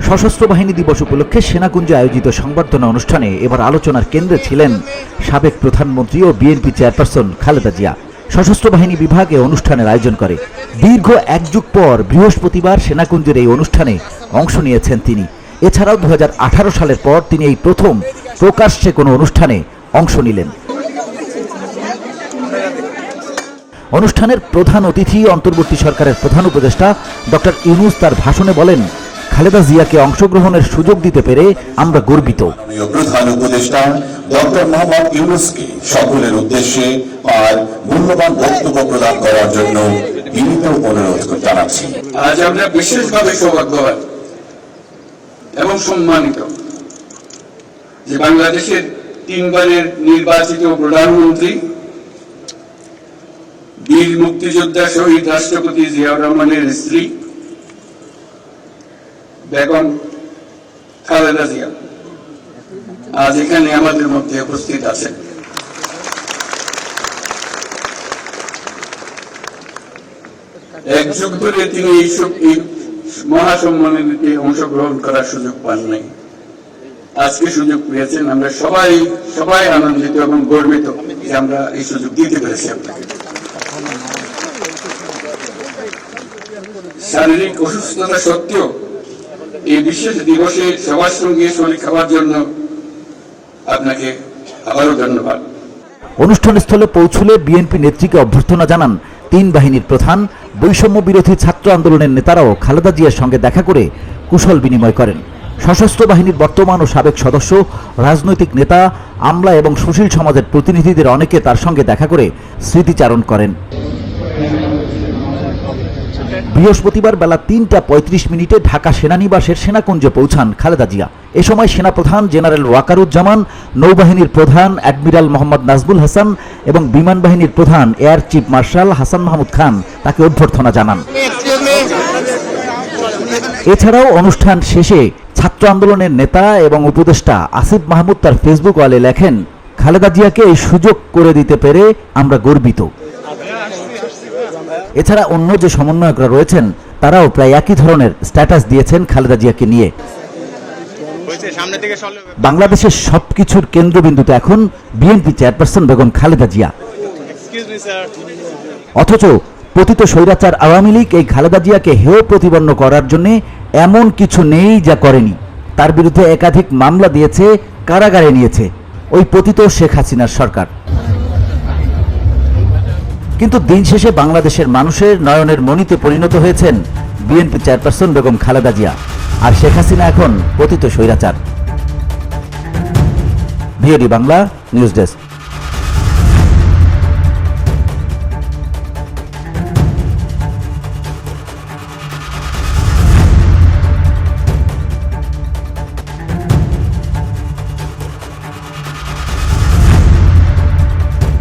সশস্ত্র বাহিনী দিবস উপলক্ষে সেনাকুঞ্জে আয়োজিত সংবর্ধনা অনুষ্ঠানে এবার আলোচনার কেন্দ্রে ছিলেন সাবেক প্রধানমন্ত্রী ও বিএনপি চেয়ারপারসন খালেদা জিয়া। সশস্ত্র বাহিনী বিভাগে অনুষ্ঠানের আয়োজন করে। দীর্ঘ এক যুগ পর বৃহস্পতিবার সেনাকুঞ্জের এই অনুষ্ঠানে অংশ নিয়েছেন তিনি। এছাড়াও 2018 সালের পর তিনি এই প্রথম প্রকাশ্যে কোনো অনুষ্ঠানে অংশ নিলেন। অনুষ্ঠানের প্রধান অতিথি অন্তর্বর্তী সরকারের প্রধান উপদেষ্টা ডক্টর ইউনূস তার ভাষণে বলেন, খালেদা জিয়াকে অংশগ্রহণের সুযোগ দিতে পেরে আমরা গর্বিত। প্রধান উপদেষ্টা ডক্টর মোহাম্মদ ইউনূসকে সকলের উদ্দেশ্যে আর মূল্যবান বক্তব্য প্রদান করার জন্য বিনীত অনুরোধ জানাচ্ছি। আজ আমরা বিশেষভাবে সৌভাগ্যবান এবং সম্মানিত যে বাংলাদেশের 3 বারের নির্বাচিত প্রধানমন্ত্রী বীর মুক্তিযোদ্ধা শহীদ রাষ্ট্রপতি জিয়াউর রহমানের স্ত্রী বেগম খালেদা জিয়া আজ এখানে আমাদের মধ্যে উপস্থিত আছেন। এক যুগ ধরে তিনি এই মহাসম্মেলনে অংশগ্রহণ করার সুযোগ পান নাই, আজকে সুযোগ পেয়েছেন। আমরা সবাই আনন্দিত এবং গর্বিত যে আমরা এই সুযোগ দিতে পেরেছি আপনাকে। শারীরিক অসুস্থতা সত্ত্বেও এই বিশেষ দিবসে সবার সঙ্গে শরীর খাওয়ার জন্য আপনাকে আবারও ধন্যবাদ। অনুষ্ঠানস্থলে পৌঁছলে বিএনপি নেত্রীকে অভ্যর্থনা জানান 3 বাহিনীর প্রধান। বৈষম্য বিরোধী ছাত্র আন্দোলনের নেতারাও খালেদা জিয়ার সঙ্গে দেখা করে কুশল বিনিময় করেন। সশস্ত্র বাহিনীর বর্তমান ও সাবেক সদস্য, রাজনৈতিক নেতা, আমলা এবং সুশীল সমাজের প্রতিনিধিদের অনেকে তার সঙ্গে দেখা করে স্মৃতিচারণ করেন। বৃহস্পতিবার বেলা 3টা 35 ঢাকা সেনানিবাসের সেনাকুঞ্জে পৌঁছান খালেদা জিয়া। এ সময় সেনাপ্রধান জেনারেল ওয়াকারুজ্জামান, নৌবাহিনীর প্রধান অ্যাডমিরাল মোহাম্মদ নাজবুল হাসান এবং বিমান বাহিনীর প্রধান air chief marshal Hasan Mahmud Khan তাকে অভ্যর্থনা জানান। এছাড়াও অনুষ্ঠান শেষে ছাত্র আন্দোলনের নেতা এবং উপদেষ্টা আসিফ মাহমুদ তার ফেসবুক ওয়ালে লেখেন, খালেদা জিয়াকে এই সুযোগ করে দিতে পেরে আমরা গর্বিত। এছাড়া অন্য যে সমন্বয়করা রয়েছেন তারাও প্রায় একই ধরনের স্ট্যাটাস দিয়েছেন খালেদা জিয়াকে নিয়ে। বাংলাদেশের সবকিছুর কেন্দ্রবিন্দুতে এখন বিএনপি চেয়ারপারসন বেগম খালেদা জিয়া। অথচ পতিত স্বৈরাচার আওয়ামী লীগ এই খালেদা জিয়াকে হেয় প্রতিপন্ন করার জন্য এমন কিছু নেই যা করেনি। তার বিরুদ্ধে একাধিক মামলা দিয়েছে, কারাগারে নিয়েছে ওই পতিত শেখ হাসিনার সরকার। কিন্তু দিন শেষে বাংলাদেশের মানুষের নয়নের মণিতে পরিণত হয়েছেন বিএনপি চেয়ারপারসন বেগম খালেদা জিয়া, আর শেখ হাসিনা এখন পতিত স্বৈরাচার। VOD Bangla news desk.